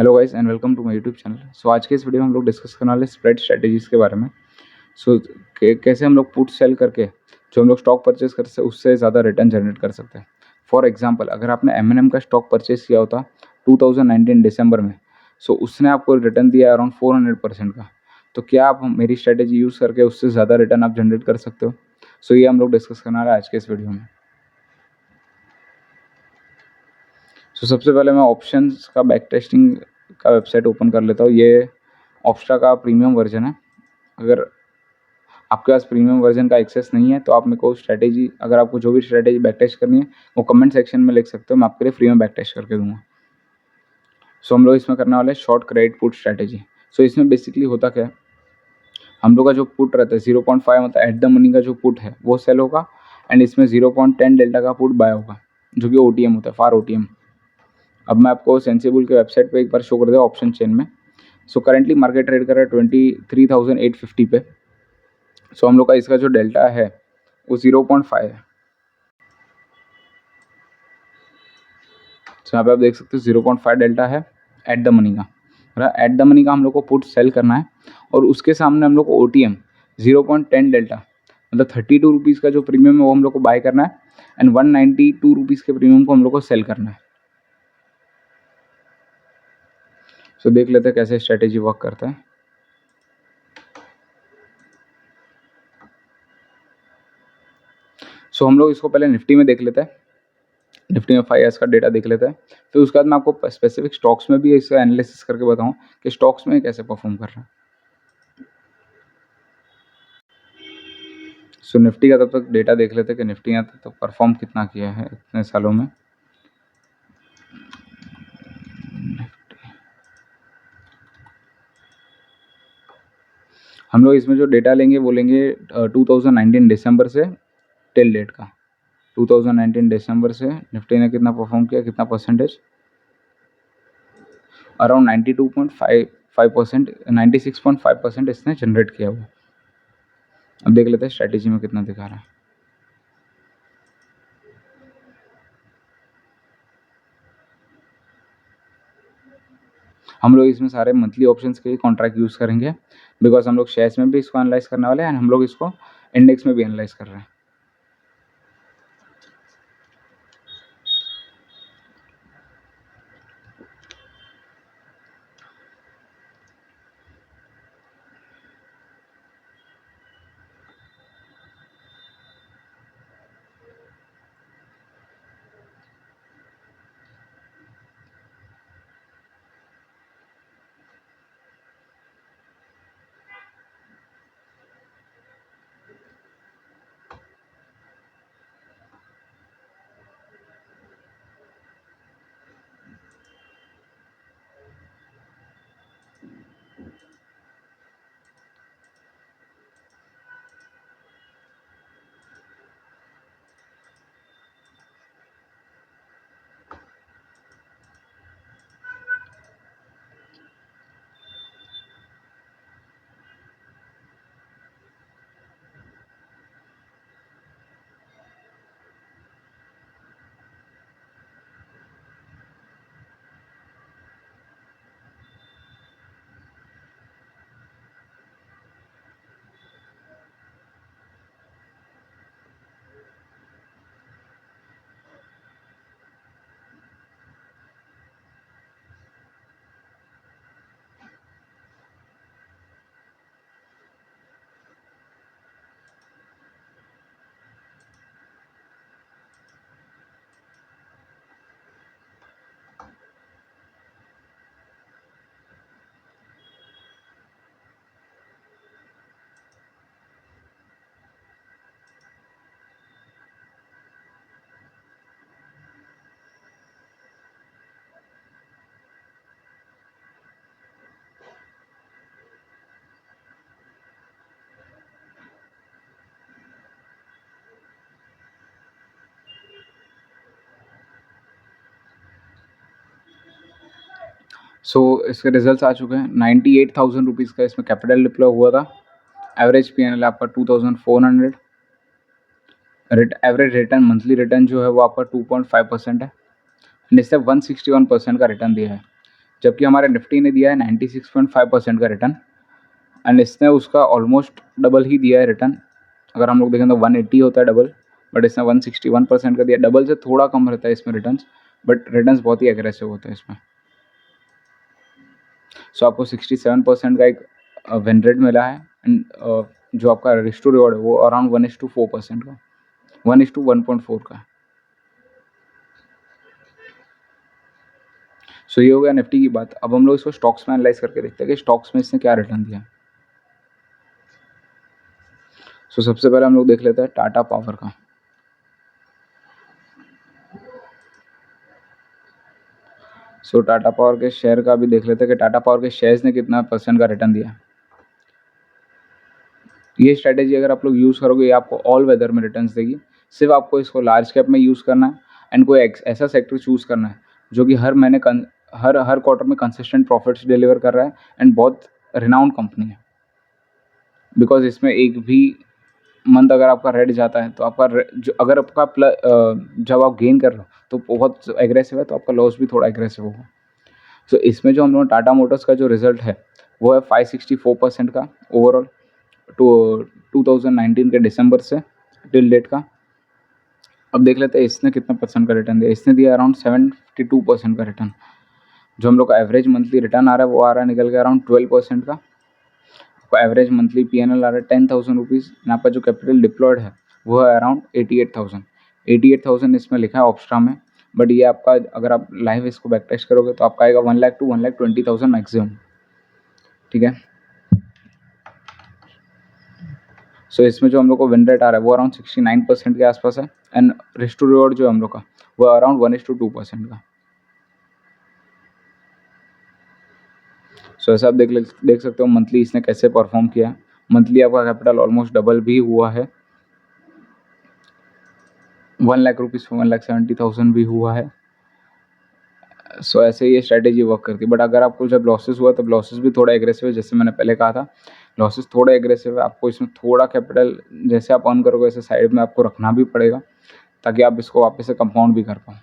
Hello guys and welcome to my YouTube channel. So आज के इस वीडियो में हम लोग डिस्कस करने वाले स्प्रेड स्ट्रेटेजीज के बारे में। कैसे हम लोग पुट सेल करके जो हम लोग स्टॉक परचेज करते हैं उससे ज़्यादा रिटर्न जनरेट कर सकते हैं। फॉर एग्जांपल, अगर आपने M&M का स्टॉक परचेज किया होता 2019 दिसंबर में, सो उसने आपको रिटर्न दिया अराउंड 400% का, तो क्या आप मेरी स्ट्रेटेजी यूज़ करके उससे ज़्यादा रिटर्न आप जनरेट कर सकते हो? सो ये हम लोग डिस्कस करने वाले आज के इस वीडियो में। सबसे पहले मैं ऑप्शंस का बैक टेस्टिंग का वेबसाइट ओपन कर लेता हूँ। ये ऑप्शा का प्रीमियम वर्जन है। अगर आपके पास प्रीमियम वर्जन का एक्सेस नहीं है तो आप मेरे को स्ट्रैटेजी, अगर आपको जो भी स्ट्रैटेजी बैक टेस्ट करनी है वो कमेंट सेक्शन में लिख सकते हो, मैं आपके लिए फ्री में बैक टेस्ट करके दूंगा। हम लोग इसमें करने वाले शॉर्ट क्रेडिट पुट स्ट्रैटेजी। इसमें बेसिकली होता क्या है, हम लोग का जो पुट रहता है 0.5 मतलब एट द मनी का जो पुट है वो सेल होगा, एंड इसमें 0.10 डेल्टा का पुट बाय होगा जो कि OTM होता है, फार OTM। अब मैं आपको सेंसिबल के वेबसाइट पे एक बार शो कर दिया ऑप्शन चेन में। करेंटली मार्केट ट्रेड कर रहा है 23,850 पे। हम लोग का इसका जो डेल्टा है वो 0.5 है। यहाँ पे आप देख सकते हो 0.5 डेल्टा है एट द मनी का। एट द मनी का हम लोग को पुट सेल करना है और उसके सामने हम लोग को OTM 0.10 डेल्टा मतलब 32 रुपीज़ का जो प्रीमियम है वो हम लोग को बाय करना है, एंड 192 रुपीज़ के प्रीमियम को हम लोग को सेल करना है। देख लेते हैं कैसे स्ट्रेटेजी वर्क करता है। हम लोग इसको पहले निफ्टी में देख लेते हैं। निफ्टी में 5 का डेटा देख लेते हैं, फिर उसके बाद मैं आपको स्पेसिफिक स्टॉक्स में भी इसका एनालिसिस करके बताऊँ कि स्टॉक्स में कैसे परफॉर्म कर रहा है। निफ्टी का तब तक डेटा देख लेते हैं कि निफ्टी ने तब तक परफॉर्म कितना किया है इतने सालों में। हम लोग इसमें जो डेटा लेंगे वो लेंगे 2019 दिसंबर से टिल डेट का। 2019 दिसंबर से निफ्टी ने कितना परफॉर्म किया, कितना परसेंटेज, अराउंड 92.55%, 96.5% इसने जनरेट किया हुआ। अब देख लेते हैं स्ट्रैटेजी में कितना दिखा रहा है। हम लोग इसमें सारे मंथली ऑप्शंस के कॉन्ट्रैक्ट यूज़ करेंगे, बिकॉज हम लोग शेयर्स में भी इसको एनालाइज करने वाले हैं एंड हम लोग इसको इंडेक्स में भी एनालाइज कर रहे हैं। इसके रिजल्ट्स आ चुके हैं। 98,000 रुपीज़ का इसमें कैपिटल डिप्लॉय हुआ था। एवरेज PNL आपका 2,400। एवरेज रिटर्न, मंथली रिटर्न जो है वो आपका 2.5% है, एंड इससे 161% का रिटर्न दिया है। जबकि हमारे निफ्टी ने दिया है 96.5% का रिटर्न, एंड इसने उसका ऑलमोस्ट डबल ही दिया है रिटर्न। अगर हम लोग देखें तो 180 होता है डबल, बट इसने 161% का दिया। डबल से थोड़ा कम रहता है इसमें रिटर्न्स, बट रिटर्न्स बहुत ही एग्रेसिव होते हैं इसमें। सो आपको 67% का एक विन रेट मिला है, एंड जो आपका रिस्क टू रिवॉर्ड है वो अराउंड 1:4% का, 1:1.4 का। सो ये हो गया निफ्टी की बात। अब हम लोग इसको स्टॉक्स में एनालाइज करके देखते हैं कि स्टॉक्स में इसने क्या रिटर्न दिया। सो सबसे पहले हम लोग देख लेते हैं टाटा पावर का। सो टाटा पावर के शेयर का भी देख लेते हैं कि टाटा पावर के शेयर्स ने कितना % का रिटर्न दिया। ये स्ट्रैटेजी अगर आप लोग यूज़ करोगे ये आपको ऑल वेदर में रिटर्न्स देगी। सिर्फ आपको इसको लार्ज कैप में यूज़ करना है, एंड कोई ऐसा सेक्टर चूज़ करना है जो कि हर महीने हर क्वार्टर में कंसिस्टेंट प्रॉफिट्स डिलीवर कर रहा है, एंड बहुत रिनाउंड कंपनी है। बिकॉज इसमें एक भी मंथ अगर आपका रेड जाता है तो आपका अगर आपका जब आप गेन कर रहे हो तो बहुत एग्रेसिव है, तो आपका लॉस भी थोड़ा एग्रेसिव होगा। सो इसमें जो हम लोग टाटा मोटर्स का जो रिजल्ट है वो है 564% का ओवरऑल 2019 के दिसंबर से टिल डेट का। अब देख लेते हैं इसने कितना % का रिटर्न दिया। इसने दिया अराउंड 72% का रिटर्न। जो हम लोग का एवरेज मंथली रिटर्न आ रहा है वो आ रहा है निकल के अराउंड 12% का। आपका एवरेज मंथली PNL आ रहा है 10,000 रुपीज़, एंड आपका जो कैपिटल डिप्लॉयड है वो है अराउंड 88,000 इसमें लिखा है ऑप्स्ट्रा में, बट ये आपका अगर आप लाइव इसको बैक टेस्ट करोगे तो आपका आएगा 1 लाख टू 1,20,000 मैक्सिमम। ठीक है। सो इसमें जो हम लोग को विन रेट आ रहा है वो अराउंड 69% के आसपास है, एंड रिस्क टू रिवॉर्ड जो हम लोग का वो अराउंड 1:2% का। सो ऐसा आप देख सकते हो मंथली इसने कैसे परफॉर्म किया। मंथली आपका कैपिटल ऑलमोस्ट डबल भी हुआ है, 1 लाख रुपीज़ 1,70,000 भी हुआ है। सो ऐसे ये स्ट्रैटेजी वर्क करती है। बट अगर आपको जब लॉसेस हुआ तब लॉसेस भी थोड़ा एग्रेसिव है, जैसे मैंने पहले कहा था लॉसेस थोड़ा एग्रेसिव है। आपको इसमें थोड़ा कैपिटल जैसे आप अर्न करोगे वैसे साइड में आपको रखना भी पड़ेगा, ताकि आप इसको वापस से कंपाउंड भी कर पाओ,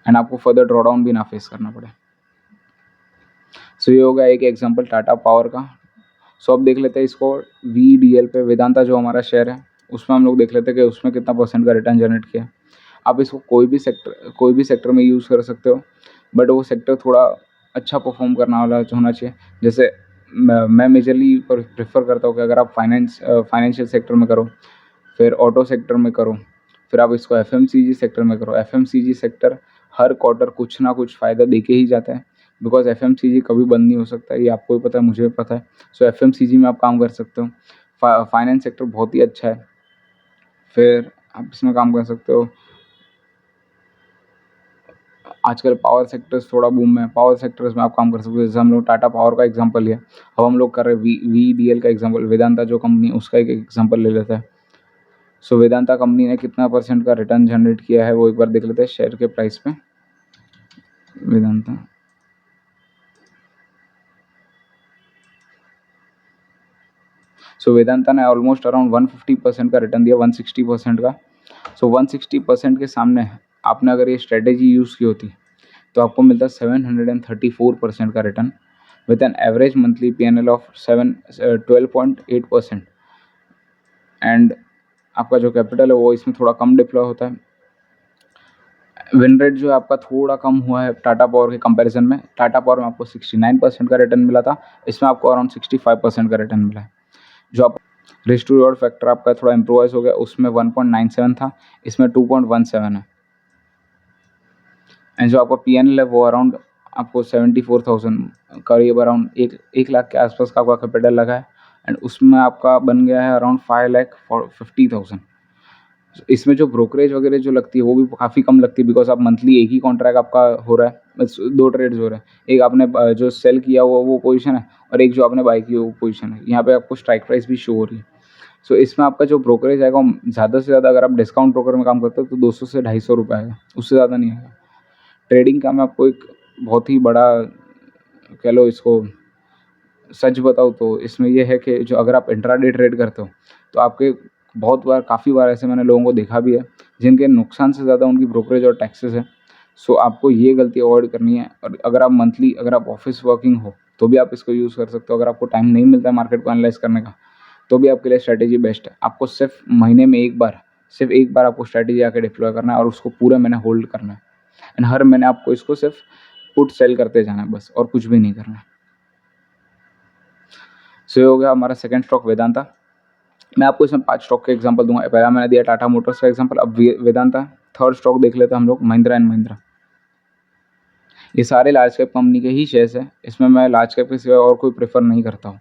एंड आपको फर्दर ड्रॉ डाउन भी ना फेस करना पड़े। सो ये हो गया एक एग्जांपल टाटा पावर का। सो अब देख लेते हैं इसको VDL पे, वेदांता जो हमारा शेयर है उसमें हम लोग देख लेते हैं कि उसमें कितना % का रिटर्न जनरेट किया। आप इसको कोई भी सेक्टर में यूज़ कर सकते हो, बट वो सेक्टर थोड़ा अच्छा परफॉर्म करने वाला होना चाहिए। जैसे मैं मेजरली प्रेफर करता हूँ कि अगर आप फाइनेंशियल सेक्टर में करो, फिर ऑटो सेक्टर में करो, फिर आप इसको FMCG सेक्टर में करो। FMCG सेक्टर हर क्वार्टर कुछ ना कुछ फ़ायदा दे के ही जाता है, बिकॉज FMCG कभी बंद नहीं हो सकता, ये आपको भी पता है, मुझे भी पता है। सो FMCG में आप काम कर सकते हो। फाइनेंस सेक्टर बहुत ही अच्छा है, फिर आप इसमें काम कर सकते हो। आजकल पावर सेक्टर्स थोड़ा बूम में है, पावर सेक्टर्स में आप काम कर सकते हो। जैसे हम लोग टाटा पावर का एग्जांपल लिया, अब हम लोग कर रहे हैं VDL का एग्जांपल, वेदांता जो कंपनी उसका एक एग्जांपल ले लेते हैं। सो वेदांता कंपनी ने कितना % का रिटर्न जनरेट किया है वो एक बार देख लेते हैं शेयर के प्राइस पे। वेदांता वेदांता ने ऑलमोस्ट अराउंड 150% का रिटर्न दिया, 160% का। 160% के सामने आपने अगर ये स्ट्रेटेजी यूज़ की होती तो आपको मिलता 734% का return, with an average monthly PNL of 12.8%, and आपका जो कैपिटल है वो इसमें थोड़ा कम डिप्लॉय होता है। विन रेट जो है आपका थोड़ा कम हुआ है टाटा पावर के कंपैरिजन में। टाटा पावर में आपको 69% का रिटर्न मिला था, इसमें आपको अराउंड 65% का रिटर्न मिला है। जो आप रिस्क टू रिवॉर्ड फैक्टर आपका थोड़ा इम्प्रोवाइज हो गया, उसमें 1.97 था, इसमें 2.17 है, एंड जो आपका PNL है वो अराउंड आपको 74,000 करीब अराउंड 1 लाख के आसपास का आपका कैपिटल लगा है, एंड उसमें आपका बन गया है अराउंड 5,50,000। इसमें जो ब्रोकरेज वगैरह जो लगती है वो भी काफ़ी कम लगती है, बिकॉज आप मंथली एक ही कॉन्ट्रैक्ट आपका हो रहा है, बस 2 ट्रेड्स हो रहे हैं। एक आपने जो सेल किया हुआ वो पोजीशन है, और एक जो आपने बाई की वो पोजीशन है। यहाँ पे आपको स्ट्राइक प्राइस भी शो हो रही है। सो इसमें आपका जो ब्रोकरेज आएगा ज़्यादा से ज़्यादा अगर आप डिस्काउंट ब्रोकर में काम करते हो तो 200 से 250 रुपये आएगा, उससे ज़्यादा नहीं आएगा। ट्रेडिंग का मैं आपको एक बहुत ही बड़ा कह लो इसको सच बताऊँ तो इसमें ये है कि जो अगर आप इंट्राडे ट्रेड करते हो तो आपके काफ़ी बार ऐसे मैंने लोगों को देखा भी है जिनके नुकसान से ज़्यादा उनकी ब्रोकरेज और टैक्सेस है। सो आपको ये गलती अवॉइड करनी है। और अगर आप मंथली, अगर आप ऑफिस वर्किंग हो तो भी आप इसको यूज़ कर सकते हो। अगर आपको टाइम नहीं मिलता है मार्केट को एनालाइज करने का तो भी आपके लिए स्ट्रैटेजी बेस्ट है। आपको सिर्फ महीने में सिर्फ एक बार आपको स्ट्रैटेजी आके डिप्लॉय करना है और उसको पूरे महीने होल्ड करना है। एंड हर महीने आपको इसको सिर्फ पुट सेल करते जाना है बस, और कुछ भी नहीं करना है। सो ये हो गया हमारा सेकंड स्टॉक वेदांता। मैं आपको इसमें 5 स्टॉक के एग्जांपल दूंगा। पहला मैंने दिया टाटा मोटर्स का एग्जांपल, अब वेदांता। थर्ड स्टॉक देख लेते हैं हम लोग, महिंद्रा एंड महिंद्रा। ये सारे लार्ज कैप कंपनी के ही शेयर्स है, इसमें मैं लार्ज कैप के सिवा और कोई प्रेफर नहीं करता हूँ।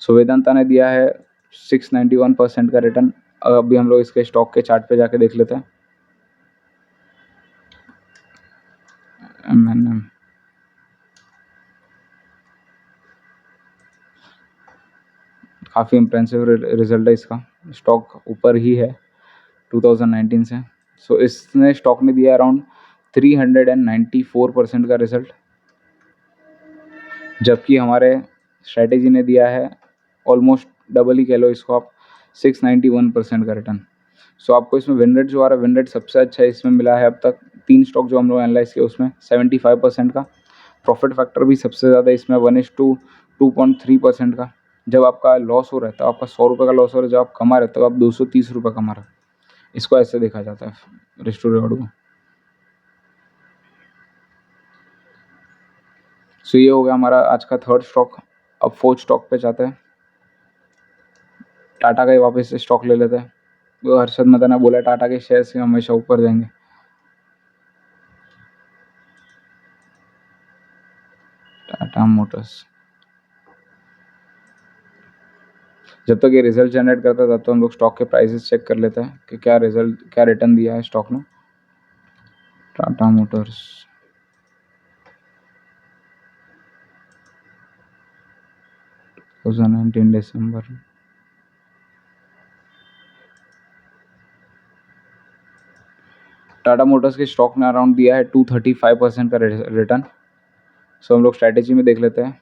सो वेदांता ने दिया है 691% का रिटर्न। अभी हम लोग इसके स्टॉक के चार्ट पे जाके देख लेते हैं। काफ़ी इम्प्रेसिव रिजल्ट है इसका, स्टॉक ऊपर ही है 2019 से। सो इसने स्टॉक ने दिया अराउंड 394% का रिजल्ट, जबकि हमारे स्ट्रैटेजी ने दिया है ऑलमोस्ट डबल ही कह लो इसको आप, 691% का रिटर्न। सो आपको इसमें विन रेट जो आ रहा है, विन रेट सबसे अच्छा इसमें मिला है अब तक। 3 स्टॉक जो हम लोग एनालाइज किए उसमें 75% का। प्रॉफिट फैक्टर भी सबसे ज़्यादा इसमें 1:2.3% का। जब आपका लॉस हो रहा है तो आपका 100 रुपये का लॉस हो रहा है, जब आप कमा रहे हो तो आप 230 रुपये कमा रहे हो। इसको ऐसे देखा जाता है रिस्क टू रिवॉर्ड को। सो ये हो गया हमारा आज का थर्ड स्टॉक। अब फोर्थ स्टॉक पे जाते हैं, टाटा का ही वापस से स्टॉक ले लेते हैं। वो हर्षद मेहता ने बोला टाटा के शेयर्स हमेशा ऊपर जाएंगे। टाटा मोटर्स, जब तक ये रिजल्ट जनरेट करता है तब तो हम लोग स्टॉक के प्राइसेस चेक कर लेते हैं कि क्या रिटर्न दिया है स्टॉक ने। टाटा मोटर्स 2019 दिसंबर, टाटा मोटर्स के स्टॉक ने अराउंड दिया है 235% का रिटर्न। सो हम लोग स्ट्रैटेजी में देख लेते हैं।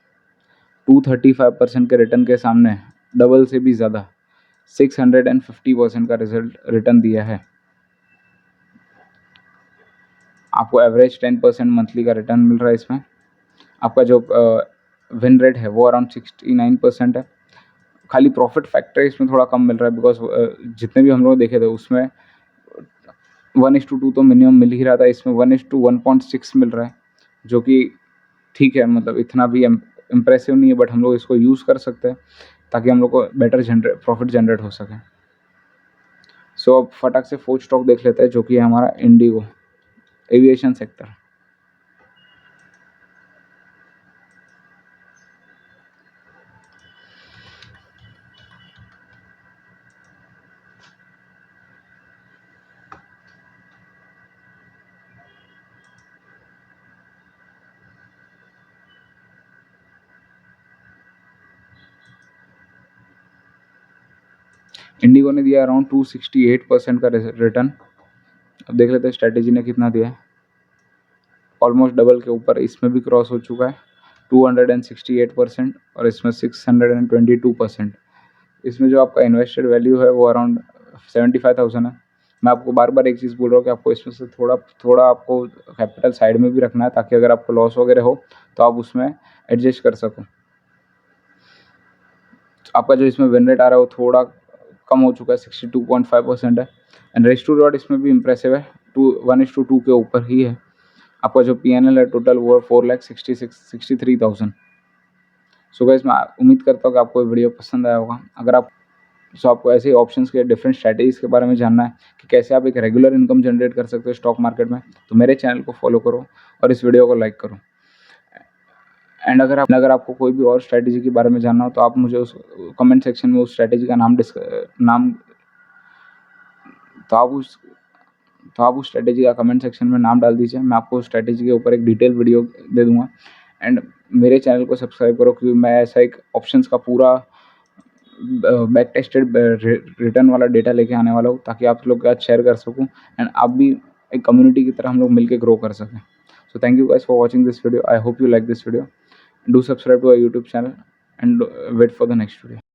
235% के रिटर्न के सामने डबल से भी ज़्यादा 650% का रिटर्न दिया है। आपको एवरेज 10% मंथली का रिटर्न मिल रहा है इसमें। आपका जो विन रेट है वो अराउंड 69% है। खाली प्रॉफिट फैक्टर इसमें थोड़ा कम मिल रहा है, बिकॉज जितने भी हम लोग देखे थे उसमें 1:2 तो मिनिमम मिल ही रहा था, इसमें 1:1.6 मिल रहा है, जो कि ठीक है, मतलब इतना भी इम्प्रेसिव नहीं है, बट हम लोग इसको यूज़ कर सकते हैं ताकि हम लोग को बेटर प्रॉफिट जनरेट हो सके। सो अब फटाक से फोर्थ स्टॉक देख लेते हैं, जो कि है हमारा इंडिगो, एविएशन सेक्टर। इंडिगो ने दिया अराउंड 268% का रिटर्न। अब देख लेते हैं स्ट्रैटेजी ने कितना दिया है। ऑलमोस्ट डबल के ऊपर इसमें भी क्रॉस हो चुका है 268%, और इसमें 622%। इसमें जो आपका इन्वेस्टेड वैल्यू है वो अराउंड 75,000 है। मैं आपको बार बार एक चीज़ बोल रहा हूँ कि आपको इसमें से थोड़ा आपको कैपिटल साइड में भी रखना है, ताकि अगर आपको लॉस वगैरह हो तो आप उसमें एडजस्ट कर सको। आपका जो इसमें विन रेट आ रहा है वो थोड़ा कम हो चुका है, 62.5% है। एंड रिस्क टू रिवॉर्ड इसमें भी इंप्रेसिव है, 1:2 के ऊपर ही है। आपका जो PNL है टोटल वो है 4,63,000। सो गाइस, मैं उम्मीद करता हूँ कि आपको ये वीडियो पसंद आया होगा। अगर आपको ऐसे ऑप्शंस के डिफरेंट स्ट्रैटेजीज के बारे में जानना है कि कैसे आप एक रेगुलर इनकम जनरेट कर सकते हो स्टॉक मार्केट में, तो मेरे चैनल को फॉलो करो और इस वीडियो को लाइक करो। एंड अगर आपको कोई भी और स्ट्रैटेजी के बारे में जानना हो तो आप मुझे उस कमेंट सेक्शन में उस स्ट्रैटेजी का तो आप उस स्ट्रैटेजी का कमेंट सेक्शन में नाम डाल दीजिए। मैं आपको उस स्ट्रैटेजी के ऊपर एक डिटेल वीडियो दे दूंगा। एंड मेरे चैनल को सब्सक्राइब करो, क्योंकि मैं ऐसा एक ऑप्शंस का पूरा बैक टेस्टेड रिटर्न वाला डेटा लेके आने वाला हूँ, ताकि आप लोग के साथ शेयर कर सकूँ एंड आप भी एक कम्युनिटी की तरह हम लोग मिलकर ग्रो कर सकें। So thank you guys for watching this video. I hope you like this video. Do subscribe to our YouTube channel and wait for the next video.